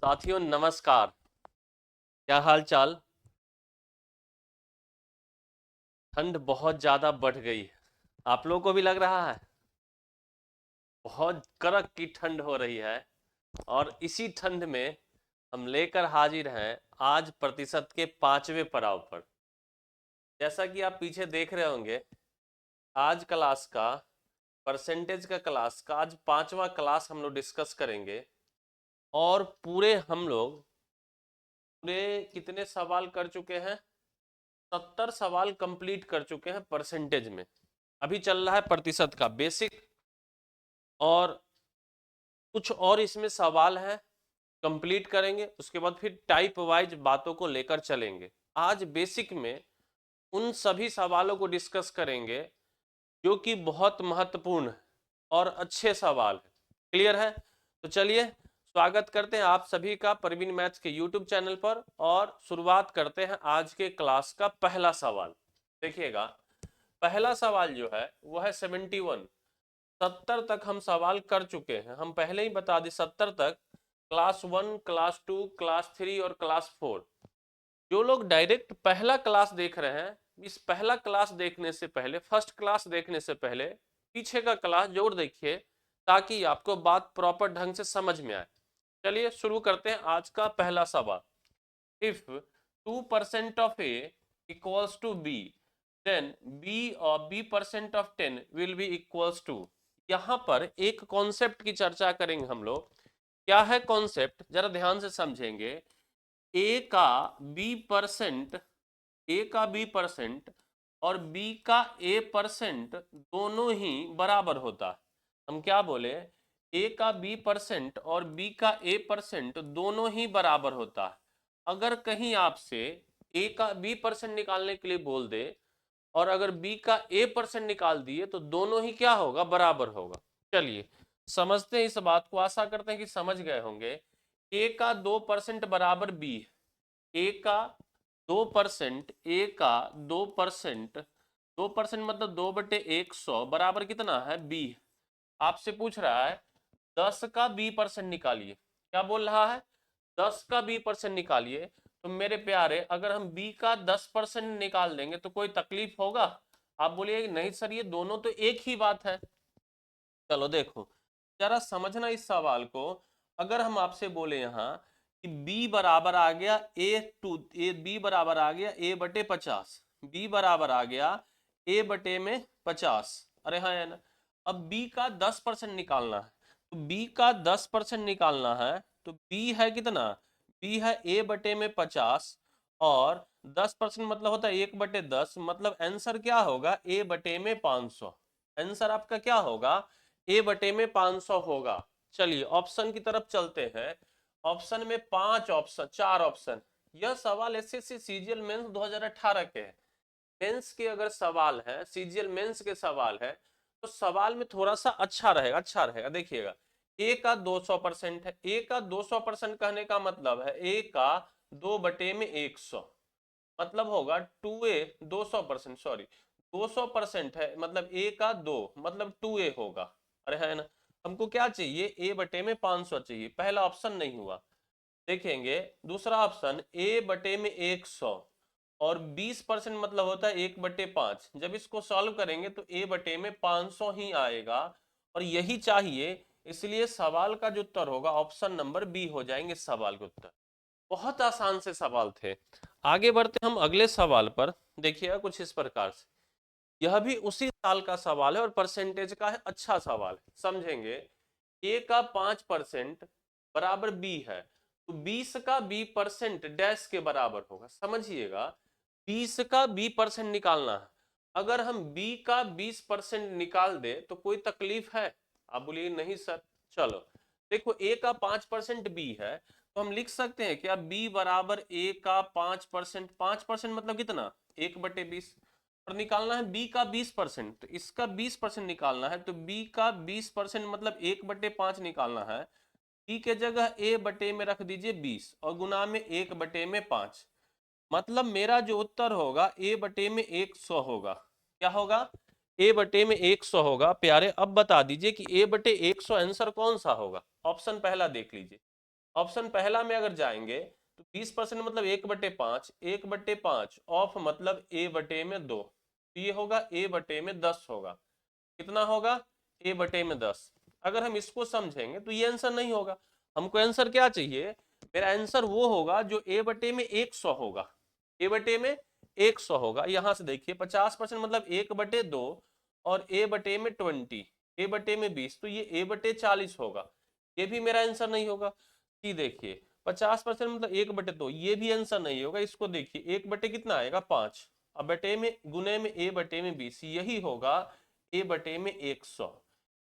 साथियों नमस्कार। क्या हाल चाल। ठंड बहुत ज्यादा बढ़ गई है। आप लोगों को भी लग रहा है बहुत कड़क की ठंड हो रही है। और इसी ठंड में हम लेकर हाजिर हैं आज प्रतिशत के 5वें पड़ाव पर। जैसा कि आप पीछे देख रहे होंगे, आज क्लास का परसेंटेज का क्लास का आज 5वां क्लास हम लोग डिस्कस करेंगे। और पूरे कितने सवाल कर चुके हैं? 70 सवाल कंप्लीट कर चुके हैं परसेंटेज में। अभी चल रहा है प्रतिशत का बेसिक, और कुछ और इसमें सवाल हैं, कंप्लीट करेंगे। उसके बाद फिर टाइप वाइज बातों को लेकर चलेंगे। आज बेसिक में उन सभी सवालों को डिस्कस करेंगे जो कि बहुत महत्वपूर्ण है और अच्छे सवाल है। क्लियर है? तो चलिए स्वागत करते हैं आप सभी का प्रवीण मैथ्स के यूट्यूब चैनल पर, और शुरुआत करते हैं आज के क्लास का पहला सवाल। देखिएगा, पहला सवाल जो है वो है 71। 70 तक हम सवाल कर चुके हैं। हम पहले ही बता दें 70 तक क्लास 1, क्लास 2, क्लास 3 और क्लास 4। जो लोग डायरेक्ट पहला क्लास देख रहे हैं, इस पहला क्लास देखने से पहले, फर्स्ट क्लास देखने से पहले पीछे का क्लास जरूर देखिए, ताकि आपको बात प्रॉपर ढंग से समझ में आए। चलिए शुरू करते हैं आज का पहला सवाल। If 2% of a equals to b, then b% of 10 will be equals to. यहाँ पर एक कॉन्सेप्ट की चर्चा करेंगे हम लोग। क्या है कॉन्सेप्ट, जरा ध्यान से समझेंगे। ए का बी परसेंट ए का बी परसेंट और बी का ए परसेंट दोनों ही बराबर होता है। हम क्या बोले? ए का बी परसेंट और बी का ए परसेंट दोनों ही बराबर होता है। अगर कहीं आपसे ए का बी परसेंट निकालने के लिए बोल दे और अगर बी का ए परसेंट निकाल दिए तो दोनों ही क्या होगा? बराबर होगा। चलिए समझते हैं इस बात को। आशा करते हैं कि समझ गए होंगे। ए का 2% बराबर बी। ए का 2%, ए का 2%, 2% मतलब 2/100 बराबर कितना है? बी। आपसे पूछ रहा है 10 का बी परसेंट निकालिए। क्या बोल रहा है? 10 का बी परसेंट निकालिए। तो मेरे प्यारे, अगर हम बी का 10% निकाल देंगे तो कोई तकलीफ होगा? आप बोलिए नहीं सर, ये दोनों तो एक ही बात है। चलो देखो, जरा समझना इस सवाल को। अगर हम आपसे बोले यहाँ कि b बराबर आ गया b बराबर आ गया a/50, b बराबर आ गया a/50। अरे हाँ है ना। अब b का 10% निकालना है, तो b का 10% निकालना है तो b है कितना? b है a/50, और 10% मतलब होता है 1/10, मतलब आंसर क्या होगा? a/500। आंसर आपका क्या होगा? a/500 होगा। चलिए ऑप्शन की तरफ चलते हैं। ऑप्शन में 4 ऑप्शन। यह सवाल एसएससी सीजीएल मेंस 2018 के हैं। मेंस के अगर सवाल है, सीजीएल मेंस के सवाल है, तो सवाल में थोड़ा सा अच्छा रहेगा। देखिएगा, ए का 200% है। ए का 200% कहने का मतलब है ए का 2/100, मतलब होगा 2a 200%, सॉरी 200% है, मतलब a का 2 मतलब 2a होगा। अरे है ना। हमको क्या चाहिए? a/500 चाहिए। पहला ऑप्शन नहीं हुआ। देखेंगे दूसरा ऑप्शन, a/100 और 20% मतलब होता है 1/5। जब इसको सॉल्व करेंगे तो a/500 ही आएगा, और यही चाहिए। इसलिए सवाल का जो उत्तर होगा ऑप्शन नंबर बी हो जाएंगे सवाल के उत्तर। बहुत आसान से सवाल थे। आगे बढ़ते हम अगले सवाल पर। देखिएगा कुछ इस प्रकार से। यह भी उसी साल का सवाल है और परसेंटेज का है। अच्छा सवाल है, समझेंगे। ए का 5% बराबर बी है, तो 20 का बी परसेंट डैश के बराबर होगा। समझिएगा, 20 का बी परसेंट निकालना है। अगर हम बी का 20% निकाल दे तो कोई तकलीफ है? आप बोलिए नहीं सर। चलो देखो, ए का 5% बी है, तो हम लिख सकते हैं क्या? b बराबर a का 5%। 5% मतलब कितना? 1/20। और निकालना है b का 20%, तो इसका 20% निकालना है, तो b का 20% मतलब 1/5 निकालना है। b के जगह a बटे में रख दीजिए 20 और गुना में 1/5, मतलब मेरा जो उत्तर होगा a/100 होगा। क्या होगा? a/100 होगा। प्यारे अब बता दीजिए कि a/100 आंसर कौन सा होगा? ऑप्शन पहला देख लीजिए। ऑप्शन पहला में अगर जाएंगे तो 20% मतलब 1/5, 1/5 ऑफ मतलब a/2, तो ये होगा a/10 होगा। कितना होगा? a/10। अगर हम इसको समझेंगे तो ये आंसर नहीं होगा। हमको आंसर क्या चाहिए? मेरा आंसर वो होगा जो a/100 होगा। a/100 होगा। यहां से देखिए 50% मतलब 1/2 और a/20, a/20, तो ये a/40 होगा। ये भी मेरा आंसर नहीं होगा। कि देखिए 50% मतलब 1/2, ये भी आंसर नहीं होगा। इसको देखिए 1 कितना आएगा? 5, अब बटे में गुने में a/20, यही होगा a/100।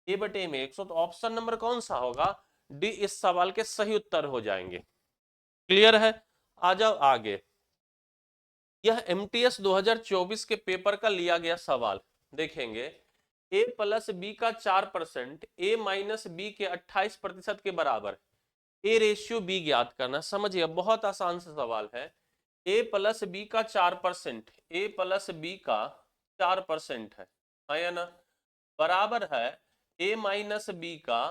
a/100 तो ऑप्शन नंबर कौन सा होगा? डी इस सवाल के सही उत्तर हो जाएंगे। क्लियर है? आ जाओ आगे। यह एमटीएस 2024 के पेपर का लिया गया सवाल देखेंगे। a प्लस बी का 4% a माइनस बी के 28% के बराबर, ए रेशियो बी ज्ञात करना। समझिए बहुत आसान सा सवाल है। a प्लस बी का 4%, a प्लस बी का 4% है या ना, बराबर है a माइनस बी का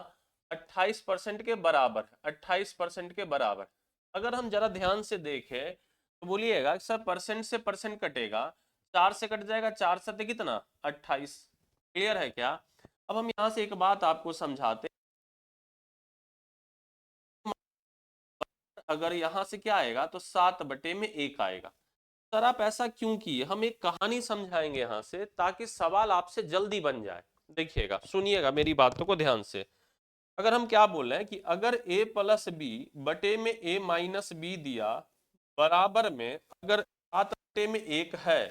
28% के बराबर, 28% के बराबर। अगर हम जरा ध्यान से देखें तो बोलिएगा सर परसेंट से परसेंट कटेगा, 4 से कट जाएगा, 4 सत्ते कितना? 28। क्लियर है क्या? अब हम यहां से एक बात आपको समझाते, अगर यहां से क्या आएगा तो 7/1 आएगा। सर आप ऐसा क्यों किए? हम एक कहानी समझाएंगे यहां से ताकि सवाल आपसे जल्दी बन जाए। देखिएगा, सुनिएगा मेरी बातों को ध्यान से। अगर हम क्या बोल रहे हैं कि अगर a प्लस बी बटे में a माइनस बी दिया बराबर में अगर 7/1 है,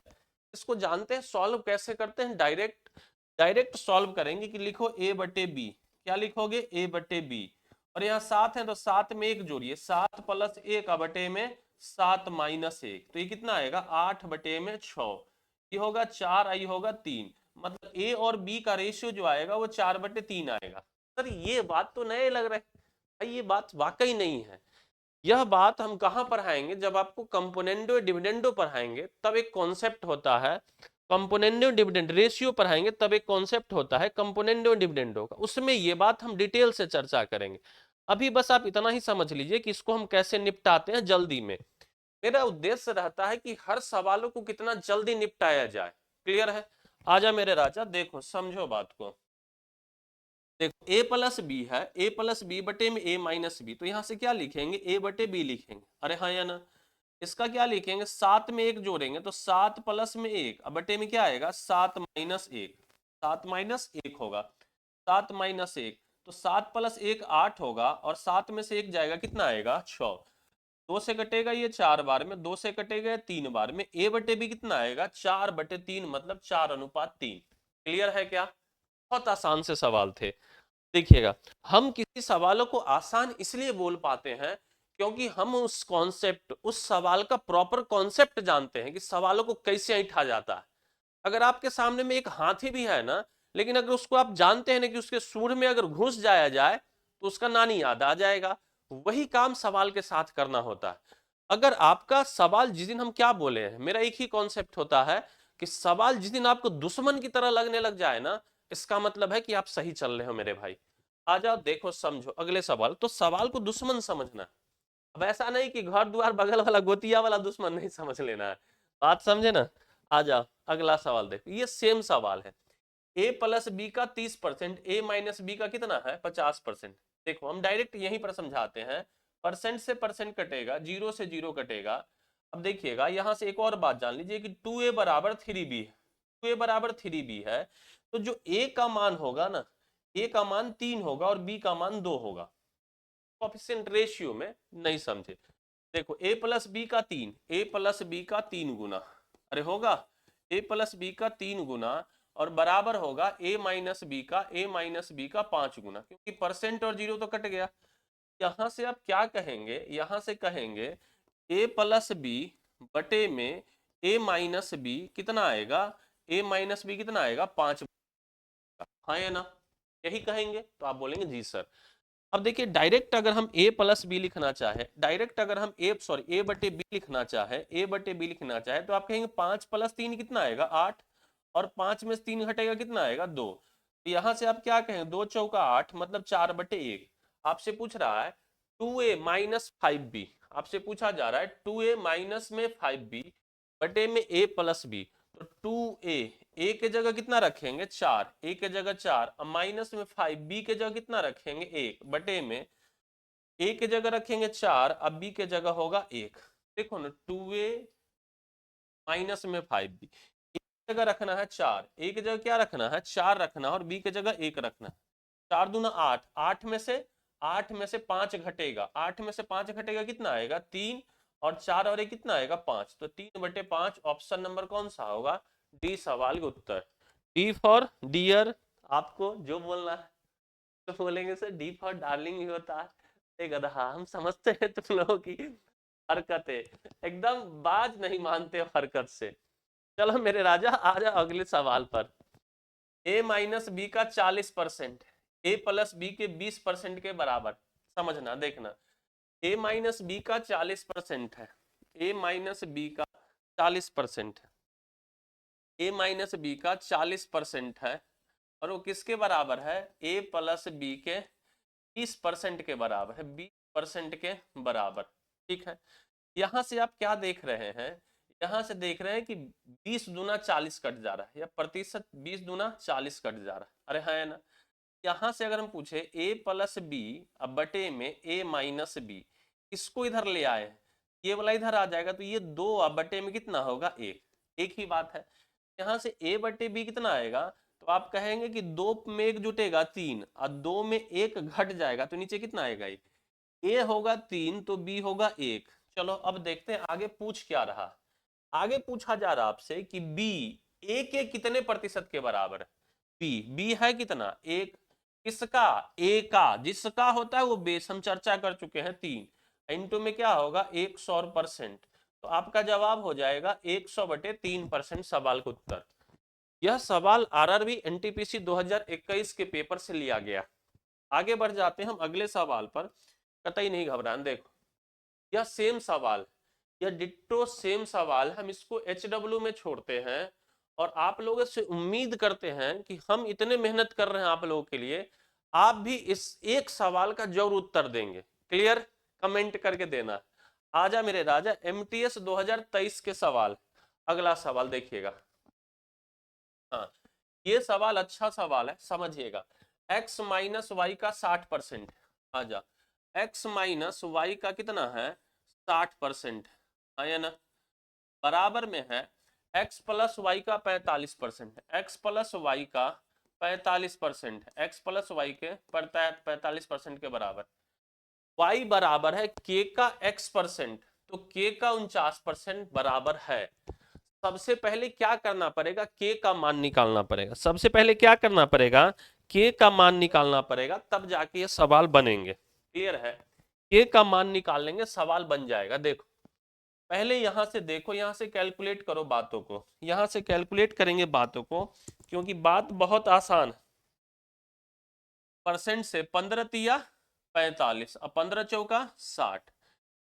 इसको जानते हैं सॉल्व कैसे करते हैं? डायरेक्ट डायरेक्ट सॉल्व करेंगे कि लिखो a/b। क्या लिखोगे? a/b। और यहाँ 7 है तो 7 में 1 जोड़िए, 7 प्लस 1 बटे में 7 माइनस 1, तो ये कितना आएगा? 8/6। ये होगा 4, आई होगा 3, मतलब a और b का रेशियो जो आएगा वो 4/3 आएगा। सर ये बात तो नए लग रहा है भाई, ये बात वाकई नहीं है। यह बात हम कहां पढ़ाएंगे? जब आपको कंपोनेंडो डिविडेंडो पढ़ाएंगे तब एक कॉन्सेप्ट होता है कंपोनेंडो डिविडेंड रेशियो पढ़ाएंगे तब एक कॉन्सेप्ट होता है कंपोनेंडो डिविडेंडो का, उसमें ये बात हम डिटेल से चर्चा करेंगे। अभी बस आप इतना ही समझ लीजिए कि इसको हम कैसे निपटाते हैं जल्दी में। मेरा उद्देश्य रहता है कि हर सवालों को कितना जल्दी निपटाया जाए। क्लियर है? आजा मेरे राजा, देखो समझो बात को। देखो a प्लस बी है, a प्लस बी बटे में a माइनस बी, तो यहां से क्या लिखेंगे? a/b लिखेंगे। अरे हाँ या ना? इसका क्या लिखेंगे? 7 में 1 जोड़ेंगे तो 7 प्लस में 1, अब बटे में क्या आएगा? 7 माइनस 1, 7 माइनस 1 होगा, 7 माइनस 1, तो 7 प्लस 1 8 होगा और 7 में से 1 जाएगा, कितना आएगा? 6। 2 से कटेगा ये 4 बार में, 2 से कटेगा 3 बार में, a/b कितना आएगा? 4/3, मतलब 4:3। क्लियर है क्या? बहुत आसान से सवाल थे। देखिएगा, हम किसी सवालों को आसान इसलिए बोल पाते हैं क्योंकि हम उस कॉन्सेप्ट, उस सवाल का प्रॉपर कॉन्सेप्ट जानते हैं कि सवालों को कैसे ऐंठा जाता है। अगर आपके सामने में एक हाथी भी है ना, लेकिन अगर उसको आप जानते हैं ना कि उसके सूंड में अगर घुस जाया जाए तो उसका नानी याद आ जाएगा। वही काम सवाल के साथ करना होता है। अगर आपका सवाल जिस दिन हम क्या बोले हैं, मेरा एक ही कॉन्सेप्ट होता है कि सवाल जिस दिन आपको दुश्मन की तरह लगने लग जाए ना, इसका मतलब है कि आप सही चल रहे हो मेरे भाई। आ जाओ देखो समझो अगले सवाल। तो सवाल को दुश्मन समझना, अब ऐसा नहीं कि घर द्वार बगल वाला गोतिया वाला दुश्मन नहीं समझ लेना है। बात समझे ना? आ जाओ अगला सवाल देखो, ये सेम सवाल है। a प्लस बी का 30%, a माइनस बी का कितना है? 50%। देखो हम डायरेक्ट यहीं पर समझाते हैं, परसेंट से परसेंट कटेगा, 0 से 0 कटेगा। अब देखिएगा यहां से एक और बात जान लीजिए कि 2a बराबर 3b है, 2a बराबर 3b है, तो जो a का मान होगा ना, a का मान 3 होगा और b का मान 2 होगा। कोएफिशिएंट रेशियो में नहीं समझे? देखो a प्लस बी का 3, a प्लस बी का 3 गुना, अरे होगा a प्लस बी का 3 गुना और बराबर होगा a माइनस बी का, a माइनस बी का 5 गुना, क्योंकि परसेंट और 0 तो कट गया। यहां से आप क्या कहेंगे? यहां से कहेंगे a प्लस बी बटे में a माइनस बी कितना आएगा? a माइनस बी कितना आएगा? 5। हाँ या ना? यही कहेंगे तो आप बोलेंगे जी सर। अब देखिए डायरेक्ट अगर हम a प्लस बी लिखना चाहे, डायरेक्ट अगर हम a बटे बी लिखना चाहे, a बटे बी लिखना चाहे, तो आप कहेंगे 5 प्लस 3 कितना आएगा? 8, और 5 में से 3 घटेगा, कितना आएगा? 2। तो यहां से आप क्या कहेंगे? 2 चौका 8 मतलब 4/1। आपसे पूछ रहा है 2a माइनस 5b, आपसे पूछा जा रहा है 2a माइनस में 5b बटे में a प्लस b, तो 2a, a के जगह कितना रखेंगे 4, a के जगह 4, अब माइनस में 5b के जगह कितना रखेंगे 1 बटे में a के जगह रखेंगे 4, अब b के जगह होगा 1। देखो ना 2a माइनस में 5b, a की जगह रखना है 4, a की जगह क्या रखना है 4 रखना है, और b की जगह 1 रखना है। 4 दूना 8, 8 में से 5 घटेगा, 8 में से 5 घटेगा कितना आएगा 3, और 4 और 1 कितना आएगा 5, तो 3/5 ऑप्शन नंबर कौन सा होगा, डी सवाल का उत्तर। डी फॉर डियर, आपको जो बोलना है तो बोलेंगे सर डी फॉर डार्लिंग ही होता है। गधा, हम समझते हैं तुम लोगों की हरकतें, एकदम बाज नहीं मानते हो हरकत से। चलो मेरे राजा आ जाओ अगले सवाल पर। a माइनस बी का 40% a प्लस बी के 20% के बराबर, समझना देखना, a माइनस बी का 40% है, a माइनस बी का 40% है, a माइनस बी का 40% है, और वो किसके बराबर है, a प्लस बी के 20% के बराबर है, 20% के बराबर। ठीक है, यहां से आप क्या देख रहे हैं, यहां से देख रहे हैं कि 20 दूना 40 कट जा रहा है, या प्रतिशत 20 दूना 40 कट जा रहा है, अरे है ना। यहां से अगर हम पूछे a प्लस बी अब बटे में a माइनस बी, इसको इधर ले आए, ये वाला इधर आ जाएगा, तो ये 2 अब बटे में कितना होगा 1, एक ही बात है। यहाँ से a बटे बी कितना आएगा, तो आप कहेंगे कि 2 में 1 जुटेगा 3, और 2 में 1 घट जाएगा, तो नीचे कितना आएगा 1, a होगा 3 तो b होगा 1। चलो अब देखते हैं आगे पूछ क्या रहा। आगे पूछा जा रहा आपसे कि b a के कितने प्रतिशत के बराबर है, b है कितना 1, किसका a का, जिसका होता है वो बेस, हम चर्चा कर चुके हैं 3, इंटू में क्या होगा 100%, तो आपका जवाब हो जाएगा 100/3% सवाल का उत्तर। यह सवाल आरआरबी एनटीपीसी 2021 के पेपर से लिया गया। आगे बढ़ जाते हैं हम अगले सवाल पर, कतई नहीं घबराना। देखो यह सेम सवाल, यह डिट्टो सेम सवाल, हम इसको HW में छोड़ते हैं, और आप लोगों से उम्मीद करते हैं कि हम इतने मेहनत कर रहे हैं आप लोगों के लिए, आप भी इस एक सवाल का जरूर उत्तर देंगे। क्लियर, कमेंट करके देना। आजा मेरे राजा, MTS 2023 के सवाल, अगला सवाल देखिएगा। हाँ, ये सवाल अच्छा सवाल है, समझिएगा। x माइनस वाई का 60%, आजा, x माइनस वाई का कितना है 60%, है ना, बराबर में है x प्लस वाई का 45%, x प्लस वाई का 45%, x प्लस वाई के 45% के बराबर, y बराबर है k का x%, तो k का 49% बराबर है। सबसे पहले क्या करना पड़ेगा, k का मान निकालना पड़ेगा, सबसे पहले क्या करना पड़ेगा, k का मान निकालना पड़ेगा, तब जाके ये सवाल बनेंगे। क्लियर है, k का मान निकाल लेंगे सवाल बन जाएगा। देखो पहले यहां से देखो, यहां से कैलकुलेट करो बातों को, यहां से कैलकुलेट करेंगे बातों को, क्योंकि बात बहुत आसान है। परसेंट से 15 तिया 45, अब 15 चौका 60,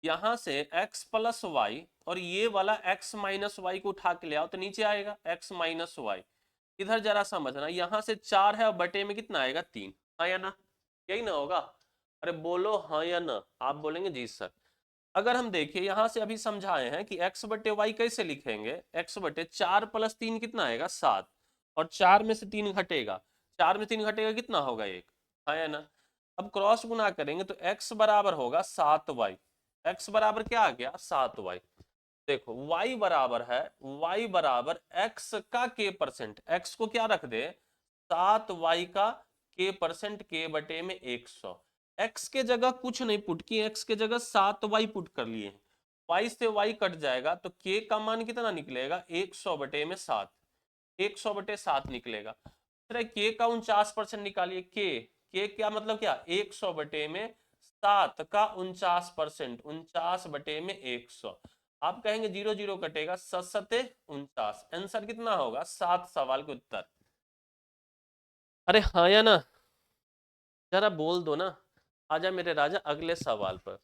यहां से x प्लस वाई, और ये वाला x माइनस वाई को उठा के ले आओ तो नीचे आएगा x माइनस वाई। इधर जरा समझना, यहां से 4 है और बटे में कितना आएगा 3, हाँ या ना, यही ना होगा, अरे बोलो हाँ या ना, आप बोलेंगे जी सर। अगर हम देखिए यहां से अभी समझाए हैं कि x बटे वाई कैसे लिखेंगे, x बटे 4 प्लस 3 कितना आएगा 7, और 4 में से 3 घटेगा, 4 में 3 घटेगा कितना होगा 1, हाँ या ना। अब क्रॉस गुना करेंगे तो x बराबर होगा 7y, x बराबर क्या आ गया 7y। देखो y बराबर है, y बराबर x का k%, x को क्या रख दे 7y का k%, k बटे में 100, x के जगह कुछ नहीं पुट किए, x के जगह 7y पुट कर लिए, y से y कट जाएगा, तो k का मान कितना निकलेगा 100/7, 100/7 निकलेगा। k का 49% निकालिए, k क्या मतलब क्या 100/7 का 49%, 49/100, आप कहेंगे 0 0 कटेगा, 7 7 49, आंसर कितना होगा 7 सवाल के उत्तर। अरे हाँ या ना, जरा बोल दो ना। आजा मेरे राजा अगले सवाल पर।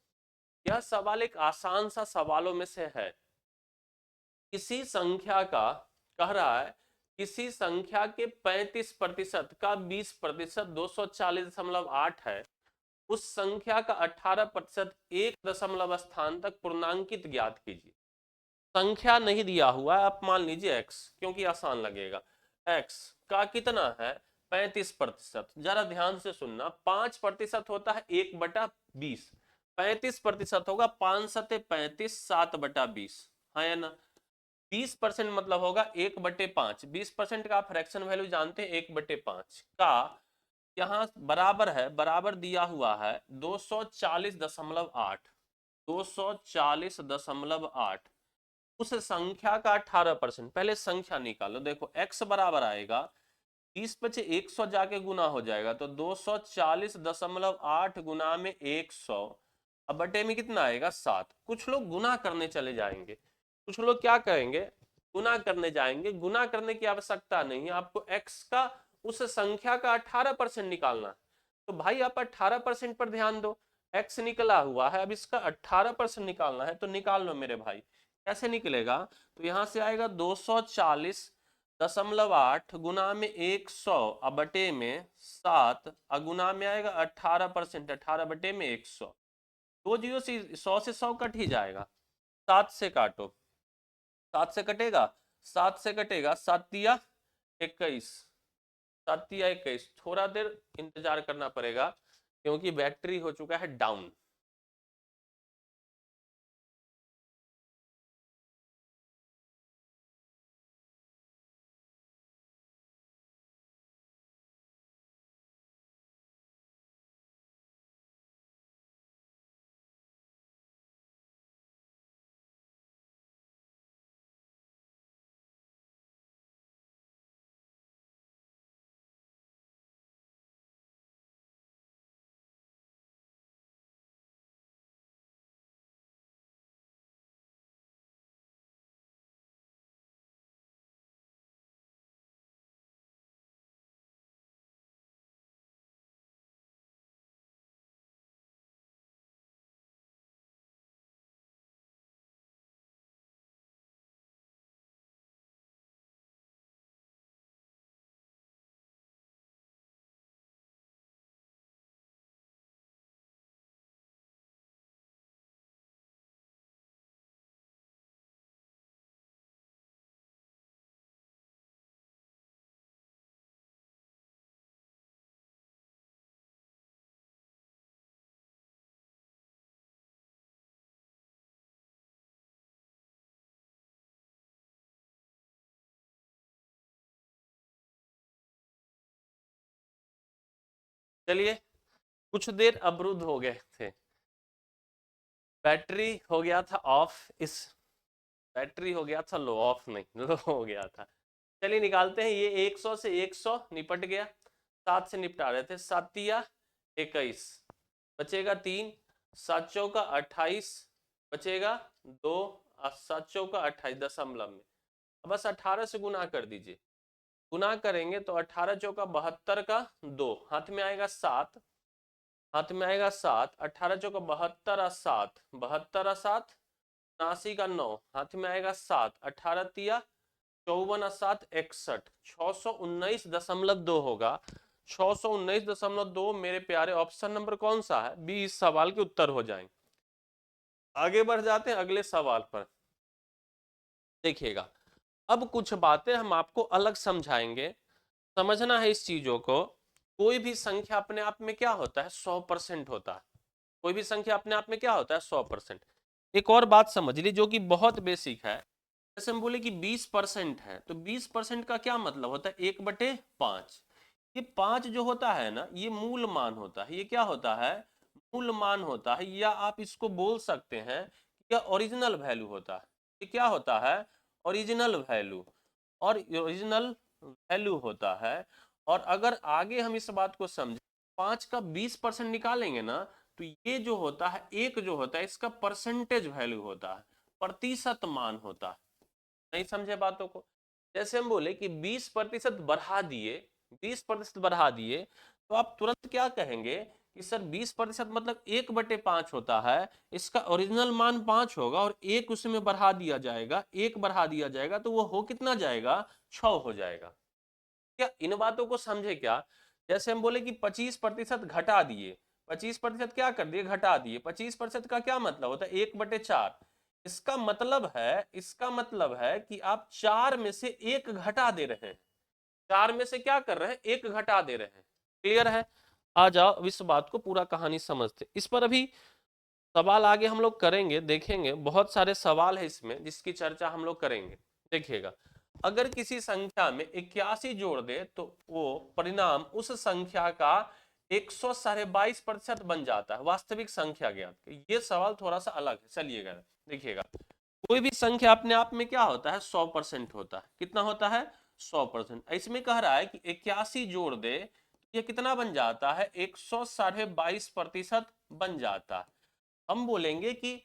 यह सवाल एक आसान सा सवालों में से है। किसी संख्या का, कह रहा है किसी संख्या के 35% का 20% 240.8 है, उस संख्या का 18% एक दशमलव स्थान तक पूर्णांकित ज्ञात कीजिए। संख्या नहीं दिया हुआ है, आप मान लीजिए x, क्योंकि आसान लगेगा। x का कितना है 35%। जरा ध्यान से सुनना, 5% होता है 1/20, 35% होगा 5 सते 35, 7/20, है ना। 20% मतलब होगा 1/5। 20% का फ्रैक्शन वैल्यू जानते हैं 1/5 का। यहाँ बराबर है, बराबर दिया हुआ है 240.8, 240.8। उस संख्या का 18%। पहले संख्या निकालो, देखो x बराबर आएगा 30 बचे 100 जाके गुना हो जाएगा, तो 240.8 गुना में 100, अब बटे में कितना आएगा 7। कुछ लोग गुना करने चले जाएंगे, कुछ लोग क्या करेंगे गुना करने जाएंगे। गुना करने की आवश्यकता नहीं है, आपको x का उस संख्या का 18% निकालना है। तो भाई आप 18% पर ध्यान दो, x निकला हुआ है, अब इसका 18% निकालना है, तो निकाल लो मेरे भाई। कैसे निकलेगा, तो यहां से आएगा 240.8 गुना में 100 बटे में 7, गुना में आएगा 18%, 18 बटे में 100। 2 जीरो से 100 से 100 कट ही जाएगा। 7 से काटो, 7 से कटेगा, 7 से कटेगा, 7 तिया 21, 7 तिया 21। थोड़ा देर इंतजार करना पड़ेगा क्योंकि बैटरी हो चुका है डाउन। चलिए, कुछ देर अवरुद्ध हो गए थे, बैटरी हो गया था ऑफ, इस बैटरी हो गया था लो, ऑफ नहीं लो हो गया था। चलिए निकालते हैं, ये 100 से 100 निपट गया, 7 से निपटा रहे थे, 7 तिया 21, बचेगा 3, 7 चौका 28, बचेगा 2, 7 चौका 28 दशमलव में। अब बस 18 से गुना कर दीजिए, गुना करेंगे तो 18 चौका 72 का 2, हाथ में आएगा 7, हाथ में आएगा 7, 18 चौका 72 और 7, 72 और 7 79 का 9, हाथ में आएगा 7, 18 तिया 54 और 7 61, 619.2 होगा। 619.2 मेरे प्यारे, ऑप्शन नंबर कौन सा है, बी, इस सवाल के उत्तर हो जाएंगे। आगे बढ़ जाते हैं अगले सवाल पर। देखिएगा, अब कुछ बातें हम आपको अलग समझाएंगे, समझना है इस चीजों को। कोई भी संख्या अपने आप में क्या होता है 100% होता है, कोई भी संख्या अपने आप में क्या होता है 100%। एक और बात समझ ली जो कि बहुत बेसिक है, जैसे हम बोले कि 20% है, तो 20% का क्या मतलब होता है 1/5। ये 5 जो होता है ना, ये मूल मान होता है, ये क्या होता है मूल मान होता है, या आप इसको बोल सकते हैं कि ओरिजिनल वैल्यू होता है। ये क्या होता है ओरिजिनल वैल्यू, और ओरिजिनल वैल्यू होता है। और अगर आगे हम इस बात को समझें, 5 का 20% निकालेंगे ना, तो ये जो होता है एक जो होता है इसका परसेंटेज वैल्यू होता है, प्रतिशत मान होता है। नहीं समझे बातों को, जैसे हम बोले कि 20% बढ़ा दिए, 20% बढ़ा दिए, तो आप तुरंत क्या कहेंगे कि सर 20% मतलब 1/5 होता है, इसका ओरिजिनल मान 5 होगा और एक उसमें बढ़ा दिया जाएगा, एक बढ़ा दिया जाएगा, तो वो हो कितना जाएगा 6 हो जाएगा। क्या इन बातों को समझे क्या, जैसे हम बोले कि 25% घटा दिए, 25% क्या कर दिए, घटा दिए। 25% का क्या मतलब होता है, 1/4। इसका मतलब है कि आप 4 में से 1 घटा दे रहे हैं। 4 में से क्या कर रहे हैं, 1 घटा दे रहे हैं। क्लियर है? आ जाओ इस बात को पूरा कहानी समझते। इस पर अभी सवाल आगे हम लोग करेंगे, देखेंगे, बहुत सारे सवाल है इसमें जिसकी चर्चा हम लोग करेंगे। देखिएगा, अगर किसी संख्या में 81 जोड़ दे तो वो परिणाम उस संख्या का 122.5% बन जाता है। वास्तविक संख्या ज्ञात। ये सवाल थोड़ा सा अलग है, चलिएगा देखिएगा। कोई भी संख्या अपने आप में क्या होता है, 100% होता है। कितना होता है, 100%। इसमें कह रहा है कि 81 जोड़ दे, ये कितना बन जाता है, 122.5% बन जाता है। हम बोलेंगे कि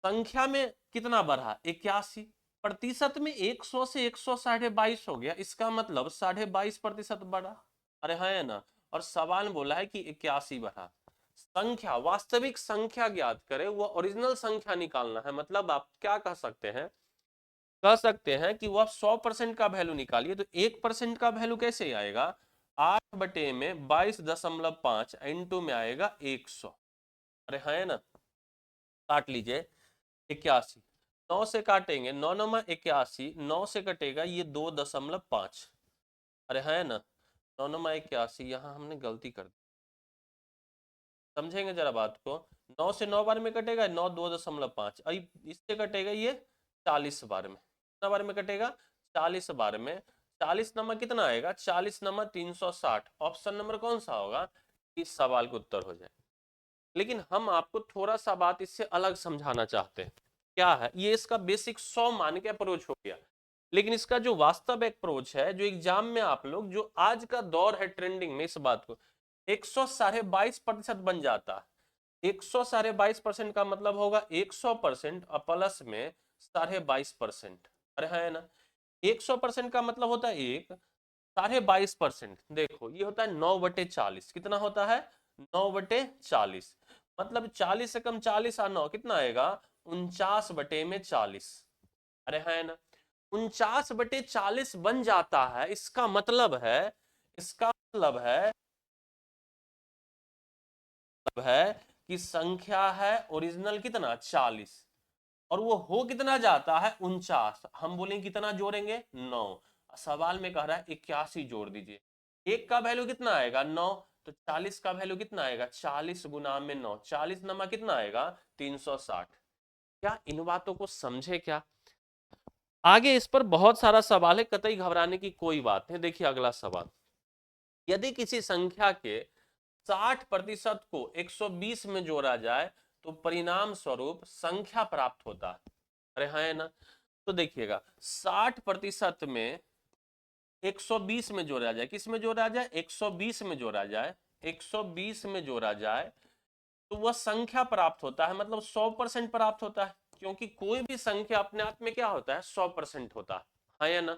संख्या में कितना बढ़ा, 81, प्रतिशत में 100 से 122 हो गया, इसका मतलब 22.5% बढ़ा। अरे है ना? और सवाल बोला है कि 81 बढ़ा। संख्या, वास्तविक संख्या ज्ञात करे, वो ओरिजिनल संख्या निकालना है। मतलब आप क्या कह सकते हैं, कि वो आप 100% का वैल्यू निकालिए। तो 1% का वैल्यू कैसे आएगा, 8/22.5 इंटू में आएगा 100। अरे है ना? काट लीजिए 81, 9 से काटेंगे, 9 9 81, 9 से कटेगा ये 2.5। अरे है ना? 9 9 81, यहाँ हमने गलती कर दी, समझेंगे जरा बात को। 9 से 9 बार में कटेगा 9, 2.5, इससे कटेगा ये 40 बार में। कितना बार में कटेगा, 40 बार में। 40 नंबर कितना आएगा, 40 नंबर 360। ऑप्शन नंबर कौन सा होगा, इस सवाल का उत्तर हो जाए। लेकिन हम आपको थोड़ा सा बात इससे अलग समझाना चाहते हैं। क्या है ये, इसका बेसिक 100 मान के अप्रोच हो गया। लेकिन इसका जो वास्तव अप्रोच है, जो एग्जाम में आप लोग, जो आज का दौर है ट्रेंडिंग में, इस बात को 122.5% बन जाता है। 122.5% का मतलब होगा 100% प्लस में 22.5%। अरे है ना? 100% का मतलब होता है 22.5%। देखो ये होता है 9/40। कितना होता है, 9/40। मतलब 40 से कम 40 और 9 कितना आएगा, 49/40। अरे है ना? 49/40 बन जाता है। इसका मतलब है कि संख्या है ओरिजिनल कितना, 40, और वो हो कितना जाता है, 49। हम बोलेंगे कितना जोड़ेंगे, 9। सवाल में कह रहा है 81 जोड़ दीजिए। एक का वैल्यू कितना आएगा, 9। तो 40 का वैल्यू कितना आएगा, 40 गुना में 9, 40 नमा कितना आएगा, 360। क्या इन बातों को समझे क्या? आगे इस पर बहुत सारा सवाल है, कतई घबराने की कोई बात नहीं। देखिए अगला सवाल, यदि किसी संख्या के 60% को 120 में जोड़ा जाए तो परिणाम स्वरूप संख्या प्राप्त होता है। अरे है ना? तो देखिएगा 60% में 120 में जोड़ा जाए, किस में जोड़ा जाए, 120 में जोड़ा जाए, 120 में जोड़ा जाए तो वह संख्या प्राप्त होता है। मतलब 100% प्राप्त होता है, क्योंकि कोई भी संख्या अपने आप में क्या होता है, 100% होता है या ना?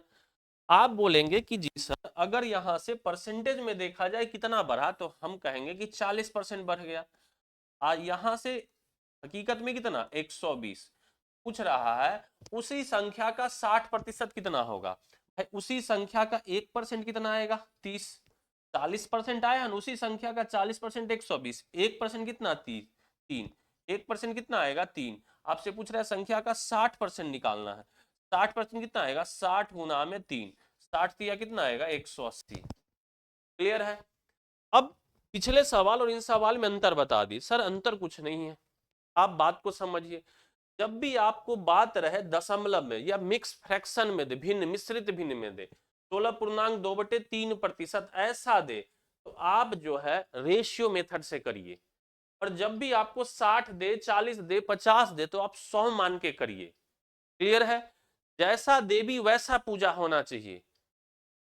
आप बोलेंगे कि जी सर, अगर यहां से परसेंटेज में देखा जाए कितना बढ़ा, तो हम कहेंगे कि 40% बढ़ गया। यहां से हकीकत में कितना, 120। पूछ रहा है उसी संख्या का 60% कितना होगा। भाई उसी संख्या का 1% कितना आएगा, 30। 40% आया है, उसी संख्या का 40% 120, 1% कितना, 3। 1% कितना आएगा, 3। आपसे पूछ रहा है संख्या का 60% निकालना है। 60% कितना आएगा, 60 गुना में 3, 60 दिया कितना आएगा, 180। क्लियर है? अब पिछले सवाल और इन सवाल में अंतर बता दी। सर अंतर कुछ नहीं है, आप बात को समझिए। जब भी आपको बात रहे दशमलव में या मिक्स फ्रैक्शन में दे, भिन्न मिश्रित भिन्न में दे, 16.2/3% ऐसा दे, तो आप जो है रेशियो मेथड से करिए। और जब भी आपको 60 दे, 40 दे, 50 दे, तो आप 100 मान के करिए। क्लियर है? जैसा देवी वैसा पूजा होना चाहिए।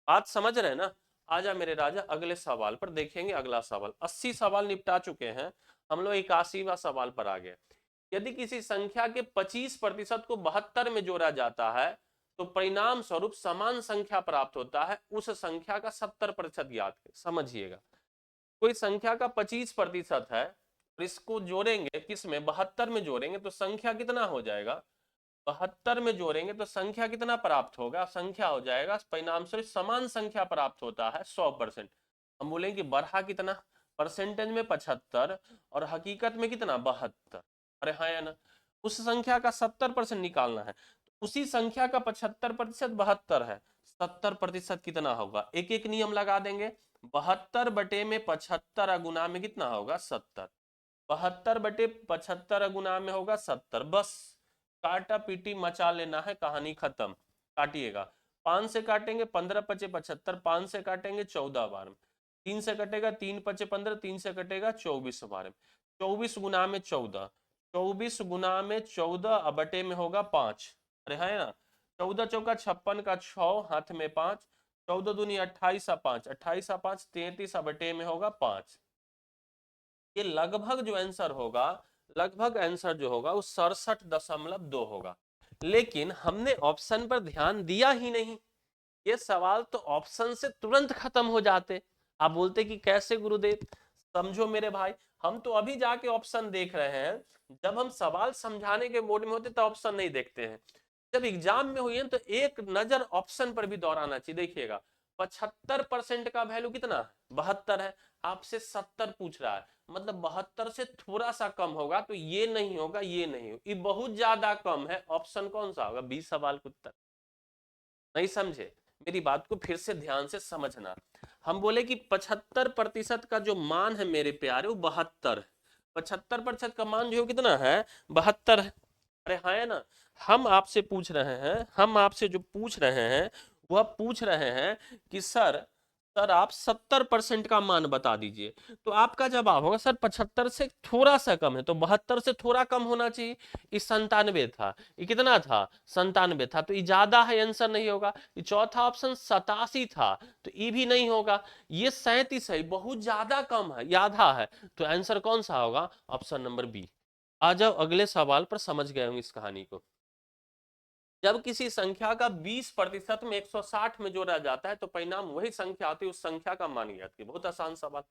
बात समझ रहे हैं ना? आजा मेरे राजा, अगले सवाल पर देखेंगे। अगला सवाल, 80 सवाल निपटा चुके हैं हम लोग, 81वां सवाल पर आ गए। यदि किसी संख्या के 25% को 72 में जोड़ा जाता है तो परिणाम स्वरूप समान संख्या प्राप्त होता है। उस संख्या का 70% ज्ञात है। समझिएगा, कोई संख्या का 25% है और इसको जोड़ेंगे किसमें, 72 में जोड़ेंगे, तो संख्या कितना हो जाएगा, 72 में जोड़ेंगे तो संख्या कितना प्राप्त होगा, संख्या हो जाएगा परिणाम स्वरूप समान संख्या प्राप्त होता है 100%। हम बोलेंगे बढ़ा कितना, परसेंटेज में 75 और हकीकत में कितना 72। अरे हाँ या ना, उस संख्या का 70% निकालना है, उसी संख्या का 75% 72 है, 70% कितना होगा, एक एक नियम लगा देंगे। 72 बटे में 75 गुना में कितना होगा 70, 72 बटे 75 गुना में होगा 70। बस काटा पीटी मचा लेना है, कहानी खत्म। काटिएगा, 5 से काटेंगे 15 पचे 75, 5 से काटेंगे 14 बार में, 3 से कटेगा 3 पचे 15, 3 से कटेगा 24 बार में, 24 गुना में 14, 24 गुना में 14 बटे में होगा 5। अरे है ना, 14 चौका 56 का 6 हाथ में 5, 14 दूनी 28 5, 28 5 33 बटे में होगा 5। ये लगभग जो आंसर होगा, लगभग आंसर जो होगा वो 67.2 होगा। लेकिन हमने ऑप्शन पर ध्यान दिया ही नहीं, ये सवाल तो ऑप्शन से तुरंत खत्म हो जाते। आप बोलते कि कैसे गुरुदेव, समझो मेरे भाई, हम तो अभी जाके ऑप्शन देख रहे हैं, जब हम सवाल समझाने के मोड में होते तो ऑप्शन नहीं देखते हैं, जब एग्जाम में हुई है तो एक नजर ऑप्शन पर भी दौड़ाना चाहिए। देखिएगा 75% का वैल्यू कितना 72 है, आपसे 70 पूछ रहा है, मतलब 72 से थोड़ा सा कम होगा, तो ये नहीं होगा, ये नहीं होगा, ये बहुत ज्यादा कम है, ऑप्शन कौन सा होगा 20 सवाल का उत्तर। नहीं समझे मेरी बात को, फिर से ध्यान से समझना। हम बोले कि 75% का जो मान है मेरे प्यारे वो 72 है, 75% का मान जो है कितना है 72 है। अरे हाँ है ना, हम आपसे पूछ रहे हैं, हम आपसे जो पूछ रहे हैं वह पूछ रहे हैं कि सर आप 70% का मान बता दीजिए, तो आपका जवाब होगा सर 75 से थोड़ा सा कम है, तो 72 से थोड़ा कम होना चाहिए। इस 97 था, ये कितना था 97 था, तो ये ज्यादा है, आंसर नहीं होगा। ये चौथा ऑप्शन 87 था, तो ये भी नहीं होगा। ये 37 है, बहुत ज्यादा कम है, ये आधा है, तो आंसर कौन सा होगा ऑप्शन नंबर बी। आ जाओ अगले सवाल पर, समझ गए होंगे इस कहानी को। जब किसी संख्या का 20% में 160 में जोड़ा जाता है तो परिणाम वही संख्या आती है, उस संख्या का मान ज्ञात कीजिए। बहुत आसान सवाल।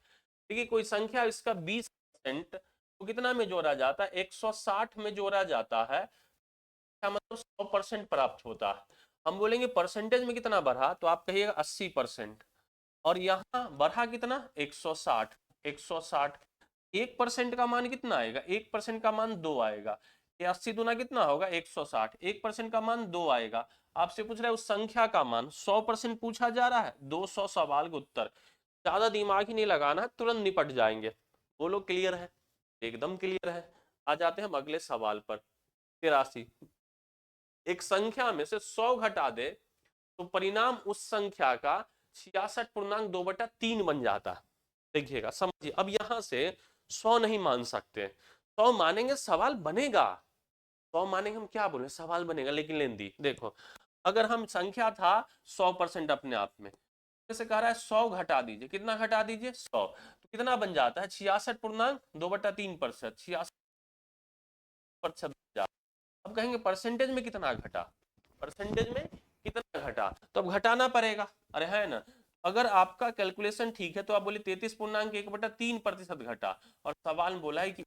देखिए कोई संख्या इसका 20% तो कितना में जोड़ा जाता है 160 में जोड़ा जाता है, क्या मतलब 100% प्राप्त होता है। हम बोलेंगे परसेंटेज में कितना बढ़ा, तो आप कहिएगा 80%, और यहाँ बढ़ा कितना 160, 160। 1% का मान कितना आएगा, 1% का मान 2 आएगा, ये 80 दूना कितना होगा 160, 1% का मान 2 आएगा। आपसे पूछ रहा है उस संख्या का मान, 100% पूछा जा रहा है, 200 सवाल का उत्तर। ज्यादा दिमाग ही नहीं लगाना है, तुरंत निपट जाएंगे। बोलो क्लियर है, एकदम क्लियर है। आ जाते हैं हम अगले सवाल पर। 83, एक संख्या में से 100 घटा दे तो परिणाम उस संख्या का 66.2/3 बन जाता है। देखिएगा समझिए, अब यहां से 100 नहीं मान सकते, 100 मानेंगे सवाल बनेगा, 100 मानेंगे हम क्या बोले सवाल बनेगा, लेकिन लेंदी देखो, अगर हम संख्या था 100% अपने आप में, जैसे कह रहा है 100 घटा दीजिए, कितना घटा दीजिए 100, तो कितना बन जाता है 66.2/3%, 66%। अब कहेंगे परसेंटेज में कितना घटा, परसेंटेज में कितना घटा, तो अब घटाना पड़ेगा। अरे है ना, अगर आपका कैलकुलेशन ठीक है तो आप बोले 33.1/3% घटा, और सवाल में बोला है कि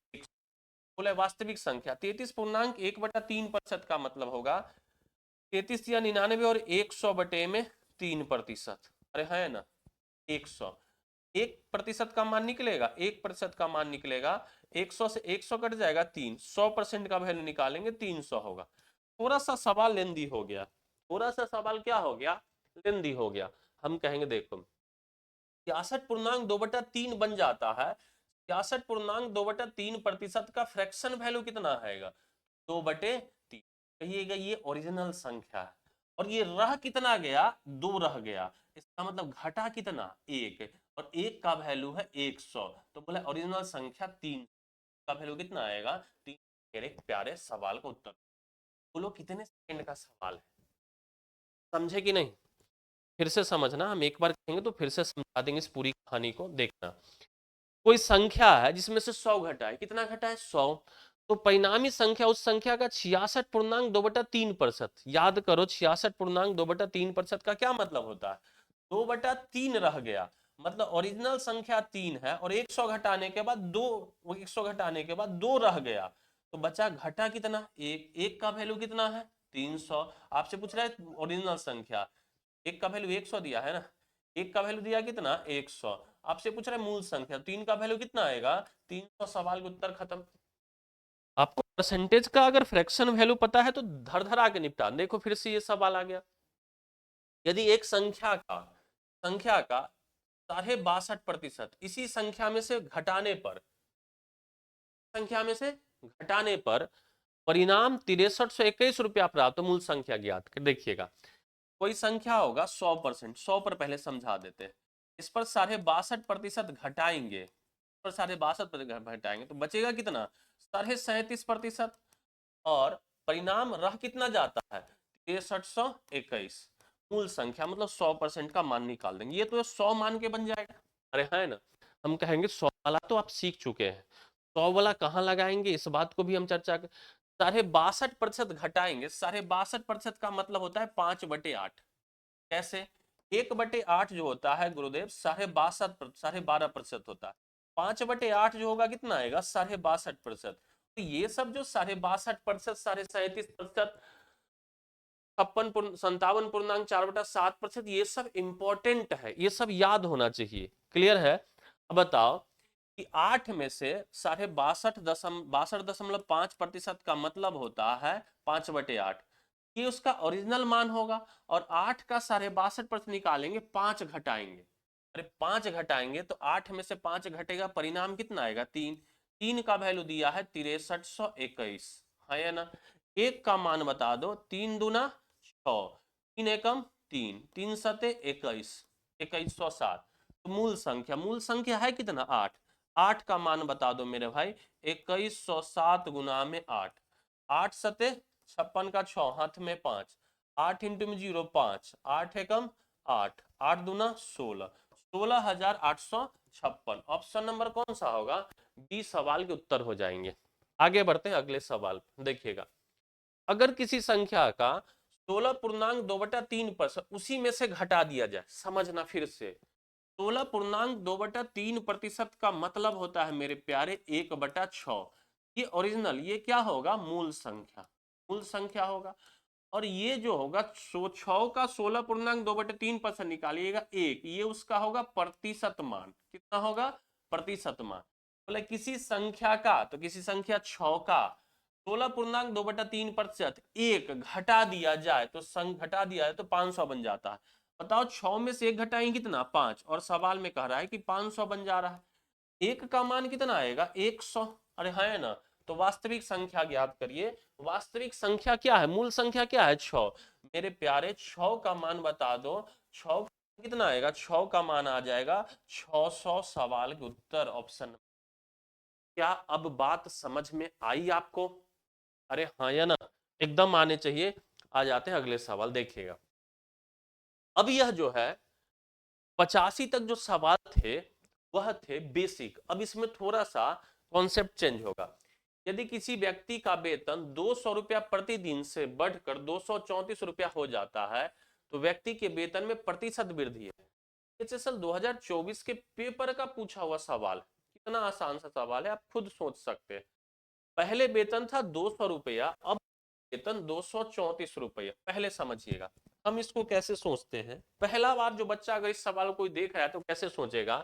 बोला है वास्तविक संख्या 33.1/3% का मतलब होगा 33 या 99 और 100 बटे में 3%। अरे है ना 100, 1% का मान निकलेगा, 1% का मान निकलेगा, 100 से 100 कट जाएगा 3, 100% का वैल्यू निकालेंगे 300 होगा। थोड़ा सा सवाल लेंदी हो गया, थोड़ा सा सवाल क्या हो गया लेंदी हो गया। हम कहेंगे देखो 66.2/3 बन जाता है, 66.2/3% का फ्रैक्शन वैल्यू कितना आएगा 2/3। कहिएगा ये ओरिजिनल संख्या है, और ये रह कितना गया 2 रह गया, इसका मतलब घटा कितना 1, और 1 का वैल्यू है 100, तो बोले ओरिजिनल संख्या 3 का वैल्यू कितना आएगा 3। मेरे प्यारे सवाल का उत्तर बोलो कितने सेकंड का सवाल है, समझे कि नहीं, फिर से समझना, हम एक बार कहेंगे तो फिर से समझा देंगे इस पूरी कहानी को। देखना कोई संख्या है जिसमें से 100 घटा है, कितना घटा है 100, तो परिणामी संख्या उस संख्या का 66.2/3%। याद करो 66.2/3% का क्या मतलब होता है 2/3 रह गया, मतलब ओरिजिनल संख्या 3 है, और 100 घटाने के बाद 2, 100 घटाने के बाद 2 रह गया, तो बचा घटा कितना 1, 1 का वैल्यू कितना है 300। आपसे पूछ रहा है ओरिजिनल संख्या, 1 का वैल्यू 100 दिया है ना, 1 का वैल्यू दिया कितना 100, आपसे पूछ रहा है मूल संख्या, 3 का वैल्यू कितना आएगा 300, सवाल का उत्तर खत्म। आपको परसेंटेज का अगर फ्रैक्शन वैल्यू पता है तो धर धरा के निपटा। देखो फिर से ये सवाल आ गया, यदि एक संख्या का 62.5% इसी संख्या में से घटाने पर परिणाम 6321 रुपया प्राप्त, तो मूल संख्या ज्ञात कर। देखिएगा कोई संख्या होगा 100%, 100 पर पहले समझा देते हैं, इस पर 62.5% घटाएंगे, पर 62.5% घटाएंगे तो बचेगा कितना 37.5%, और परिणाम रह कितना जाता है 6321। मूल संख्या मतलब 100% का मान निकाल देंगे, ये तो 100 मान के बन जाएगा। अरे है ना, हम कहेंगे 100 वाला तो आप सीख चुके हैं, 100 वाला कहाँ लगाएंगे इस बात को भी हम चर्चा कर। 62.5% घटाएंगे, 62.5% का मतलब होता है 5/8। कैसे 1/8 जो होता है गुरुदेव 12.5% होता है, 5/8 जो होगा कितना आएगा 62.5%। तो ये सब जो 62.5%, 37.5%, 57.4/7%, ये सब इंपॉर्टेंट है, ये सब याद होना चाहिए। क्लियर है? अब बताओ कि 8 में से 62.5% का मतलब होता है 5/8, ये उसका ओरिजिनल मान होगा। और 8 का 62.5% निकालेंगे, 5 घटाएंगे, अरे 5 घटाएंगे तो 8 में से 5 घटेगा, परिणाम कितना आएगा 3। 3 का वैल्यू दिया है 6321, है या ना। एक का मान बता दो, 3 दूना 6, 3 एकम 3, 3 सते 21, 2107। तो मूल संख्या है कितना 8। 8 का मान बता दो मेरे भाई, 2107 गुना में 8, 8 सते 56 का 6, हाथ में 5, 8 इंटू में 0 5, 8 एकम 8, 8 दूना 16, 16,856। ऑप्शन नंबर कौन सा होगा, बी सवाल के उत्तर हो जाएंगे। आगे बढ़ते हैं अगले सवाल, देखिएगा अगर किसी संख्या का 16.2/3% उसी में से घटा दिया जाए, समझना फिर से 16.2/3% का मतलब होता है मेरे प्यारे 1/6। ये ओरिजिनल, ये क्या होगा मूल संख्या होगा। और ये जो होगा 6 का 16.2/3% निकालिएगा, एक ये उसका होगा प्रतिशत मान। कितना होगा प्रतिशत मान। बोले किसी संख्या का, तो किसी संख्या 6 का 16.2/3% एक घटा दिया जाए तो 500 बन जाता है। बताओ 6 में से एक घटाएंगे कितना 5, और सवाल में कह रहा है कि 500 बन जा रहा है। एक का मान कितना आएगा 100, अरे है ना। तो वास्तविक संख्या ज्ञात करिए, वास्तविक संख्या क्या है, मूल संख्या क्या है 6। मेरे प्यारे 6 का मान बता दो, 6 कितना आएगा, 6 का मान आ जाएगा 600, सवाल के उत्तर ऑप्शन। क्या अब बात समझ में आई आपको? अरे हाँ या ना, एकदम आने चाहिए। आ जाते हैं अगले सवाल, देखिएगा अब यह जो है 85 तक जो सवाल थे वह थे बेसिक। अब इसमें थोड़ा सा कॉन्सेप्ट चेंज होगा। यदि किसी व्यक्ति का वेतन 200 रुपया प्रतिदिन से बढ़कर 234 रुपया हो जाता है तो व्यक्ति के वेतन में प्रतिशत वृद्धि है। एचएसएल 2024 के पेपर का पूछा हुआ सवाल, कितना आसान सा सवाल है, आप खुद सोच सकते हैं। पहले वेतन था 200 रुपया, अब वेतन 234 रुपया। पहले समझिएगा हम इसको कैसे सोचते हैं। पहला बार जो बच्चा अगर इस सवाल को देख रहा है तो कैसे सोचेगा,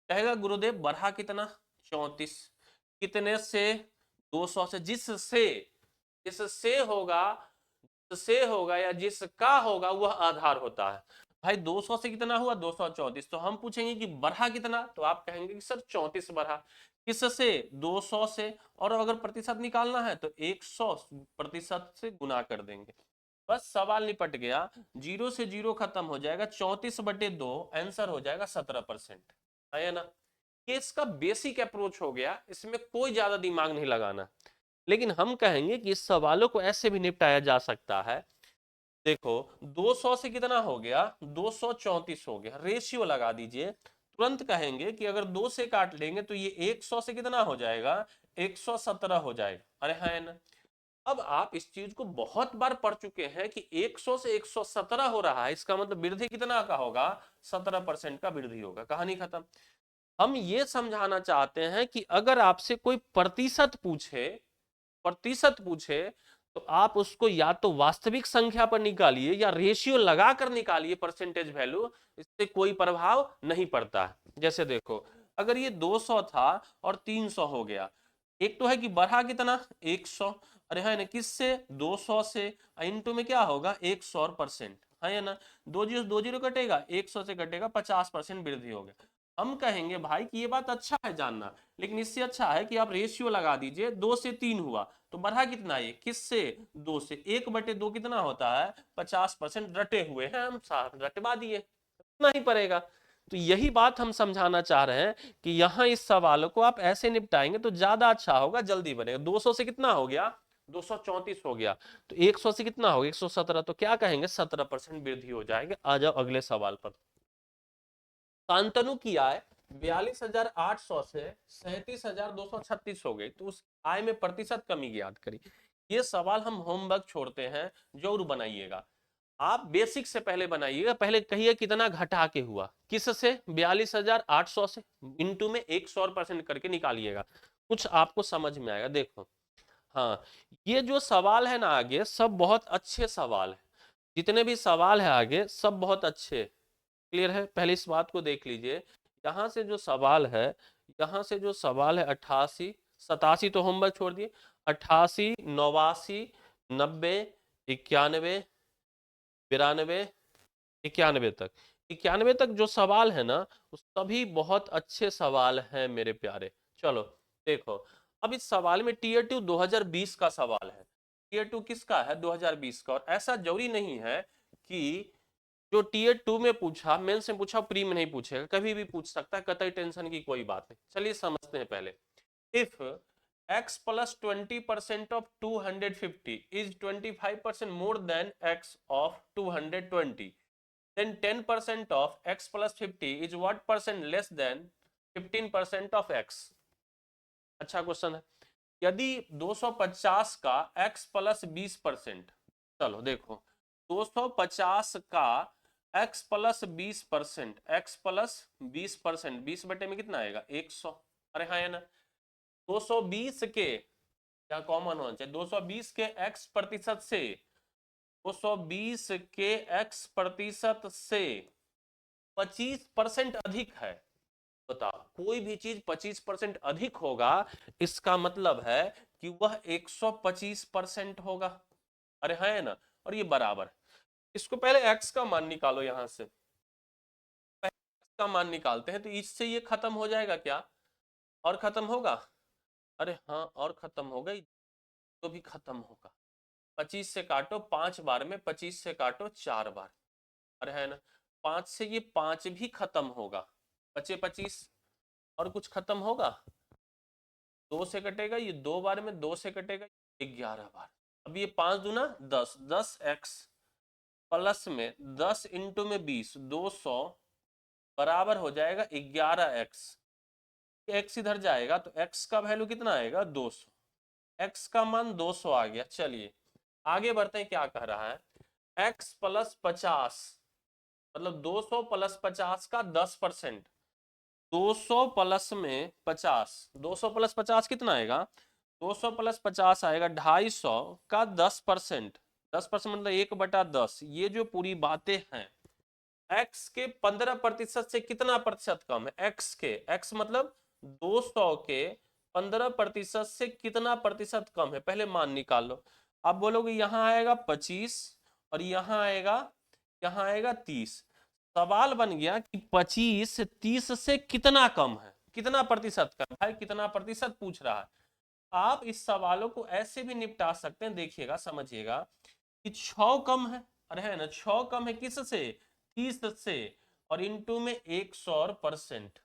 कहेगा गुरुदेव बढ़ा कितना 34, कितने से 200 से, जिससे होगा या जिसका होगा वह आधार होता है। भाई 200 से कितना हुआ 234, तो हम पूछेंगे कि बढ़ा कितना, तो आप कहेंगे कि सर 34 बढ़ा। किससे 200 से, और अगर प्रतिशत निकालना है तो 100% से गुना कर देंगे, बस सवाल निपट गया। 0 से 0 खत्म हो जाएगा, 34/2 आंसर हो जाएगा 17%, है ना। ये इसका बेसिक अप्रोच हो गया, इसमें कोई ज्यादा दिमाग नहीं लगाना। लेकिन हम कहेंगे कि इस सवालों को ऐसे भी निपटाया जा सकता है। देखो 200 से कितना हो गया 234 हो गया, रेशियो लगा दीजिए। तुरंत कहेंगे कि अगर 2 से काट लेंगे तो ये 100 से कितना हो जाएगा 117 हो जाएगा, अरे है ना। अब आप इस चीज को बहुत बार पढ़ चुके हैं कि 100 से 117 हो रहा है, इसका मतलब वृद्धि कितना का होगा 17% का वृद्धि होगा, कहानी खत्म। हम ये समझाना चाहते हैं कि अगर आपसे कोई प्रतिशत पूछे तो आप उसको या तो वास्तविक संख्या पर निकालिए या रेशियो लगाकर निकालिए परसेंटेज वैल्यू, इससे कोई प्रभाव नहीं पड़ता है। जैसे देखो, अगर ये 200 था और 300 हो गया, एक तो है कि बढ़ा कितना 100, अरे है ना, किससे 200 से, इनटू में क्या होगा 100%, है ना, दो जीरो कटेगा, 100 से कटेगा 50% वृद्धि हो गया। हम कहेंगे भाई कि ये बात अच्छा है जानना, लेकिन इससे अच्छा है कि आप रेशियो लगा दीजिए, 2 से 3 हुआ तो बढ़ा कितना, ये किससे 2 से, 1/2 कितना होता है 50%, रटे हुए हैं हम, रटवा दिए, इतना ही पड़ेगा। तो यही बात हम समझाना चाह रहे हैं कि यहां इस सवाल को आप ऐसे निपटाएंगे तो ज्यादा अच्छा होगा, जल्दी बनेगा। 200 से कितना हो गया 234 हो गया, तो 100 से कितना होगा 117, तो क्या कहेंगे 17% वृद्धि हो जाएगी। आ जाओ अगले सवाल पर। शांतनु की आय 42,800 से 37,236 हो गई, तो उस आय में प्रतिशत कमी ज्ञात करी। ये सवाल हम होमवर्क छोड़ते हैं, जरूर बनाइएगा। आप बेसिक से पहले बनाइएगा, पहले कहिए कितना घटा के हुआ, किससे 42,800 से, इंटू में 100% करके निकालिएगा, कुछ आपको समझ में आएगा। देखो, हाँ, ये जो सवाल है ना आगे, सब बहुत अच्छे सवाल है, जितने भी सवाल है आगे सब बहुत अच्छे। क्लियर है, पहले इस बात को देख लीजिए। यहां से जो सवाल है, यहां से जो सवाल है 88, 87 तो होमवर्क छोड़ दिए, 88, 89, 90, 91, 92, 91 तक, 91 तक जो सवाल है ना, वो सभी बहुत अच्छे सवाल हैं मेरे प्यारे। चलो देखो, अब इस सवाल में टीयर 2 2020 का सवाल है। टीयर 2 किसका है 2020 का, और ऐसा जरूरी नहीं है कि जो टीयर 2 में पूछा, मेंस में पूछा, प्री में नहीं पूछेगा, कभी भी पूछ सकता है, कतई टेंशन की कोई बात नहीं। चलिए समझते हैं पहले। If x plus 20% of 250 is 25% more than x of 220, then 10% of x plus 50 is what percent less than 15% of x? अच्छा क्वेश्चन है। यदि 250 का x प्लस 20%, चलो देखो 250 का x प्लस 20%, x प्लस 20%, 20 में कितना आएगा 100, अरे हाँ है ना। 220 के, क्या कॉमन होना चाहिए, 220 के x प्रतिशत से, 220 के x प्रतिशत से 25% अधिक है। बताओ, कोई भी चीज 25% अधिक होगा, इसका मतलब है कि वह 125% होगा, अरे है ना, और ये बराबर। इसको पहले x का मान निकालो, यहां से x का मान निकालते हैं तो इससे ये खत्म हो जाएगा क्या, और खत्म होगा, अरे हाँ और खत्म होगा, तो भी खत्म होगा। 25 से काटो 5 बार में, 25 से काटो 4 बार, अरे है ना, 5 से ये 5 भी खत्म होगा, बचे 25, और कुछ खत्म होगा, 2 से कटेगा ये 2 बार में, 2 से कटेगा 11 बार। अब ये 5 दूना 10, 10x प्लस में 10 इंटू में 20, 200 बराबर हो जाएगा 11x। x इधर जाएगा तो x का वैल्यू कितना आएगा 200, x का मान 200 आ गया। चलिए आगे बढ़ते हैं, क्या कह रहा है, x प्लस 50, मतलब 200 प्लस 50 का 10%, 200 प्लस में 50, 200 प्लस 50 कितना आएगा, 200 प्लस 50 आएगा 250 का 10%, 10% मतलब 1/10। ये जो पूरी बातें हैं, x के 15% से कितना प्रतिशत कम है, x के, x मतलब 200 के 15% से कितना प्रतिशत कम है, पहले मान निकाल लो। आप बोलोगे यहाँ आएगा 25 और यहाँ आएगा 30। सवाल बन गया कि 25 30 से कितना कम है, कितना प्रतिशत कम है, कितना प्रतिशत पूछ रहा है। आप इस सवालों को ऐसे भी निपटा सकते हैं, देखिएगा समझिएगा, कि 6 कम है, अरे है ना, 6 कम है किससे 30 से, और इंटू में 100%,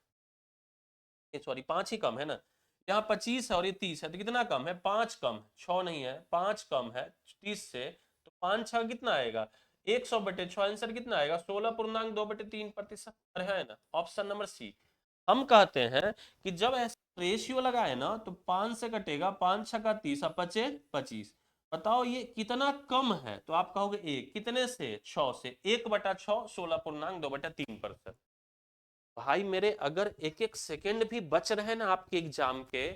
सॉरी 5 ही कम है ना, यहाँ 25 है और ये 30 है, तो कितना कम है 5 कम है, 6 नहीं है 5 कम है 30 से, तो 5 6 कितना आएगा 100/6, आंसर कितना आएगा 16.2/3%, अरे है ना, ऑप्शन नंबर सी। हम कहते हैं कि जब ऐसा रेशियो लगाए ना तो 5 से कटेगा, 5 6 का 30, अब बचे 25। बताओ ये कितना कम है, तो आप कहोगे एक, कितने से 6 से, 1/6 16.2/3%। भाई मेरे, अगर एक एक सेकेंड भी बच रहे ना आपके एग्जाम के,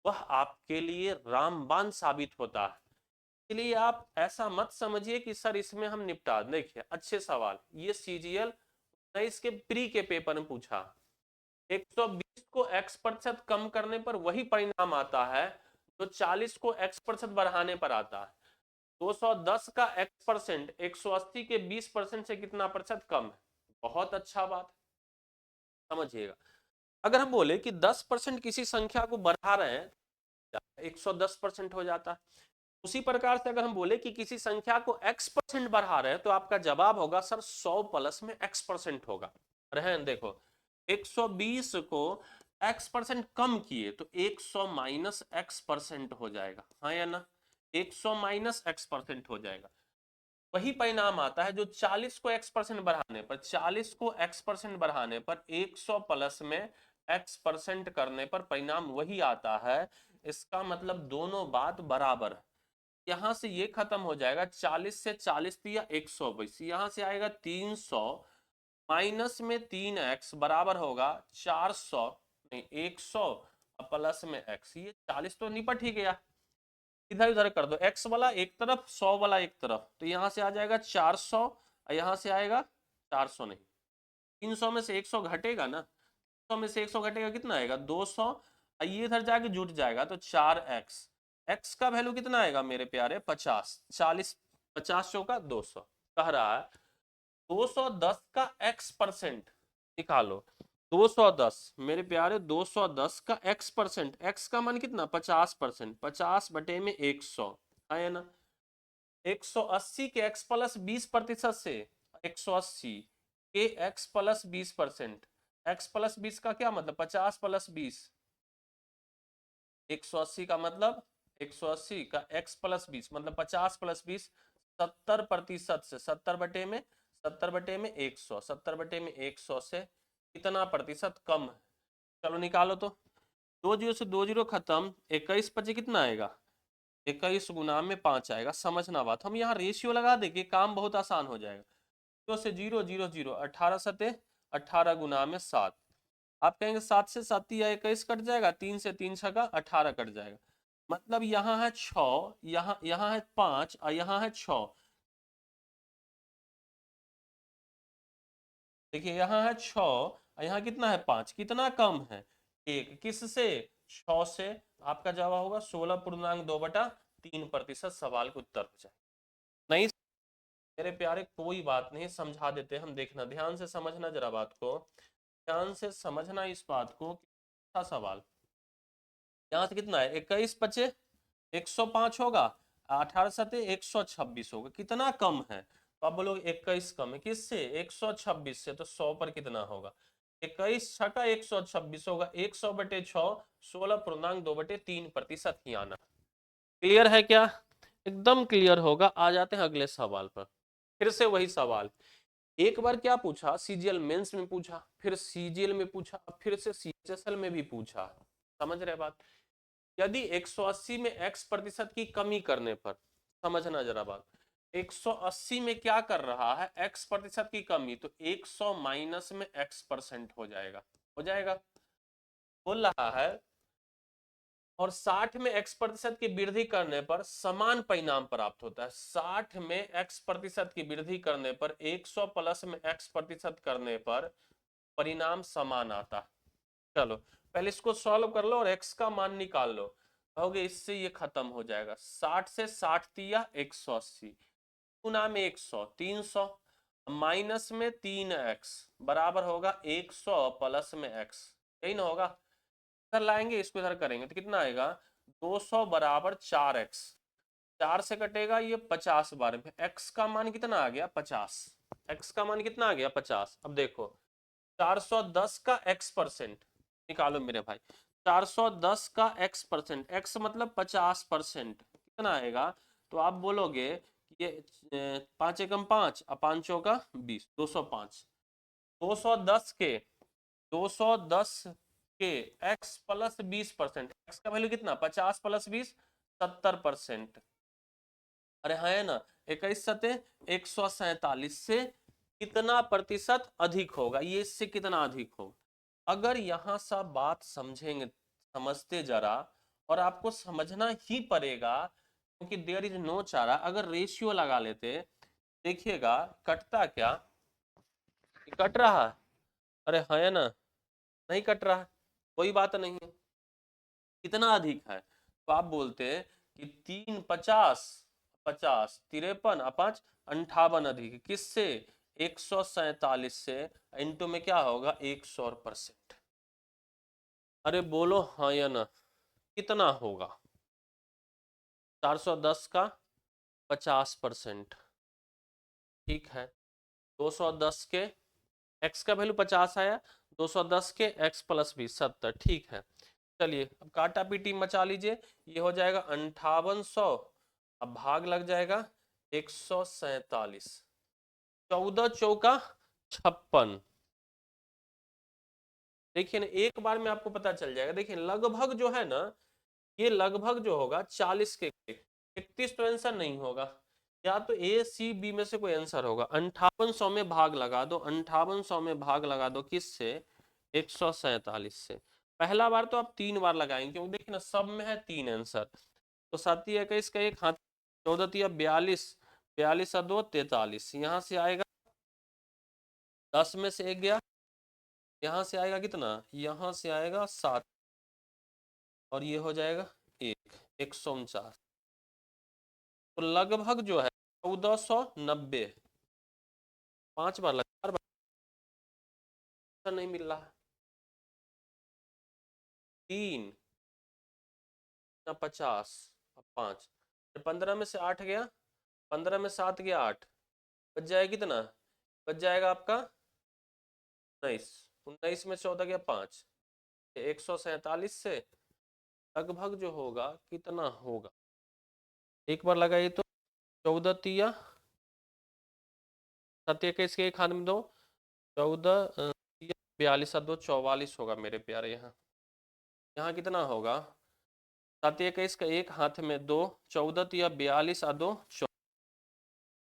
वह आपके लिए रामबाण साबित होता है। इसलिए आप ऐसा मत समझिए कि सर इसमें हम निपटा। देखिए अच्छे सवाल, ये सीजीएल 19 के प्री के पेपर में पूछा। 120 को x% कम करने पर वही परिणाम आता है जो 40 को x% बढ़ाने पर आता है। 210 का x% 180 के 20% से कितना प्रतिशत कम है? बहुत अच्छा बात समझिएगा। अगर हम बोले कि 10% किसी संख्या को बढ़ा रहे हैं, 110% हो जाता है। उसी प्रकार से अगर हम बोले कि किसी संख्या को x% बढ़ा रहे हैं, तो आपका जवाब होगा सर 100 प्लस में x% होगा। रहन देखो, 120 को x% कम किए तो 100 माइनस x% हो जाएगा, हाँ या ना? 100 माइनस x% हो जाएगा। वही परिणाम आता है जो 40 को x% बढ़ाने पर, 40 को x% बढ़ाने पर 100 प्लस में x% करने पर परिणाम वही आता है। इसका मतलब दोनों बात बराबर है। यहां से ये खत्म हो जाएगा, 40 से 40 दिया 120, यहां से आएगा 300 माइनस में 3x बराबर होगा 400, नहीं 100 प्लस में x, ये 40 तो निपट ही गया। इधर उधर कर दो, x वाला एक तरफ 100 वाला एक तरफ, तो यहां से आ जाएगा 400, यहां से आएगा 400 नहीं, 300 में से 100 घटेगा ना, 100 में से 100 घटेगा कितना आएगा 200, ये इधर जाके जुट जाएगा तो 4x, x का वैल्यू कितना आएगा मेरे प्यारे 50, 40 50 चौका 200, कह रहा है 210 का x% निकालो। 210 मेरे प्यारे, 210 का x%, x का मान कितना 50%, 50 बटे में 100 है ना। 180 के x प्लस 20% से 180 के x प्लस 20%, x प्लस 20 का क्या मतलब 50 प्लस 20, 180 का मतलब 180 का x प्लस 20 मतलब 50 प्लस 20, 70% से 70 बटे में 100, 70 बटे में 100 से कितना प्रतिशत कम है? चलो निकालो तो, 20 से 20 खत्म, 21 पचे कितना आएगा 21 गुना में 5 आएगा। समझना बात, हम यहाँ रेशियो लगा देंगे, काम बहुत आसान हो जाएगा। 0 से 0 0 0, 18 सते 18 गुना में 7, आप कहेंगे 7 से 7 या 21 कट जाएगा, 3 से 3 छका 18 कट जाएगा, मतलब यहाँ है 6, यहाँ है 5 और यहाँ है 6। देखिए यहाँ है 6 और यहाँ कितना है 5, कितना कम है 1, किससे 6 से। आपका जवाब होगा 16.2/3%। सवाल का उत्तर हो जाए नहीं मेरे प्यारे, कोई बात नहीं, समझा देते हम, देखना ध्यान से समझना जरा बात को, ध्यान से समझना इस बात को। अच्छा सवाल, यहाँ से कितना है 21 बचे 105 होगा, 18 सते 126 होगा, कितना कम है? तो आप बोलोगे 21 कम है किससे 126 से, तो 100 पर कितना होगा 21 छका 126 होगा, 100 बटे 6 16.2/3% ही आना। क्लियर है क्या? एकदम क्लियर होगा। आ जाते हैं अगले सवाल पर। फिर से वही सवाल, एक बार क्या पूछा सीजीएल मेंस में पूछा, फिर सीजीएल में पूछा, फिर से सीएचएसएल में भी पूछा। समझ रहे बात? यदि 180 में x% की कमी करने पर, समझना जरा बात, 180 में क्या कर रहा है x% की कमी, तो 100 माइनस में x% हो जाएगा, हो जाएगा, बोल रहा है। और 60 में x% की वृद्धि करने पर समान परिणाम प्राप्त होता है। 60 में x% की वृद्धि करने पर 100 प्लस में x% करने पर परिणाम समान आता है। चलो पहले इसको सॉल्व कर लो और x का मान निकाल लो, कहोगे इससे ये खत्म हो जाएगा। 60 से 60 दिया 180 गुना में 100 300 माइनस में 3x बराबर होगा 100 प्लस में x, यही ना होगा। इधर लाएंगे इसको इधर करेंगे तो कितना आएगा 200 बराबर 4x, 4 से कटेगा ये 50 बार में, x का मान कितना आ गया 50, x का मान कितना आ गया 50। अब देखो 410 का x% निकालो मेरे भाई, 410 का x%, x मतलब 50%, कितना आएगा? तो आप बोलोगे ये 5 एकम 5 और 5 चौका 20, 205। 210 के 210 के x प्लस 20%, x का वैल्यू कितना 50 प्लस 20 70%, अरे है ना 21 सते 147 से कितना प्रतिशत अधिक होगा, ये इससे कितना अधिक होगा। अगर यहाँ सब बात समझेंगे, समझते जरा, और आपको समझना ही पड़ेगा क्योंकि देयर इज नो चारा। अगर रेशियो लगा लेते, देखिएगा कटता क्या, कट रहा है, अरे है ना, नहीं कट रहा, कोई बात नहीं है। कितना अधिक है, तो आप बोलते कि 350, 50, 53 और 5 58 अधिक, किससे, 147 से, इंटू में क्या होगा 100%। अरे बोलो हाँ या ना, कितना होगा, 410 का 50%, ठीक है, 210 के x का वैल्यू 50 आया, 210 के x प्लस 20 70, ठीक है। चलिए अब काटा पीटी मचा लीजिए, ये हो जाएगा 5800, अब भाग लग जाएगा 147, 14 चौका 56। देखिए ना, एक बार में आपको पता चल जाएगा। देखिए लगभग जो है ना, ये लगभग जो होगा 40 के 31 तो आंसर नहीं होगा, या तो ए सी बी में से कोई आंसर होगा। 5800 में भाग लगा दो, 5800 में भाग लगा दो किससे, 147 से। पहला बार तो आप 3 बार लगाएंगे, क्योंकि देखिए ना सब में है 3 आंसर, तो 7 21 का एक हाथ, 14 42, 42 और 2 43, यहाँ से आएगा 10 में से 1 गया, यहाँ से आएगा कितना, यहाँ से आएगा 7, और ये हो जाएगा 149, तो लगभग जो है 1490, 5 बार लगा, 4 बार नहीं मिल रहा, 3 50 और 5, 15 में से 8 गया, 15 में 7 गया 8, बच जाएगा कितना, बच जाएगा आपका 19, 19 में 14 गया 5, 147 से लगभग जो होगा कितना होगा, एक बार लगाइए तो, 14 तिया 7 21 के एक हाथ में दो, 14 42 और 2 44 होगा मेरे प्यारे। यहाँ यहाँ कितना होगा, 7 21 का एक हाथ में 2, 14 तिया 42 और 2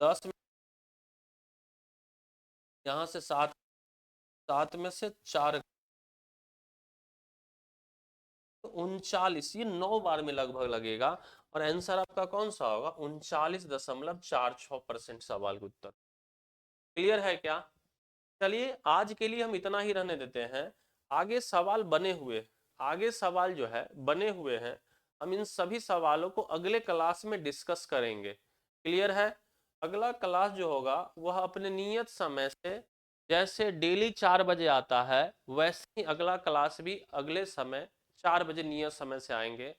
10 में, यहाँ से 7, 7 में से 4, 39, ये 9 बार में लगभग लगेगा, और आंसर आपका कौन सा होगा, 39.46% सवाल का उत्तर। क्लियर है क्या। चलिए आज के लिए हम इतना ही रहने देते हैं, आगे सवाल बने हुए, आगे सवाल जो है बने हुए हैं, हम इन सभी सवालों को अगले क्लास में डिस्कस करेंगे। क्लियर है। अगला क्लास जो होगा वह अपने नियत समय से, जैसे डेली 4 बजे आता है, वैसे ही अगला क्लास भी अगले समय 4 बजे नियत समय से आएंगे।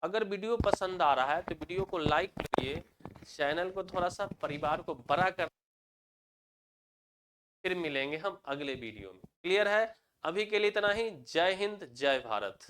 अगर वीडियो पसंद आ रहा है तो वीडियो को लाइक करिए, चैनल को थोड़ा सा परिवार को बड़ा कर, फिर मिलेंगे हम अगले वीडियो में। क्लियर है। अभी के लिए इतना ही। जय हिंद, जय भारत।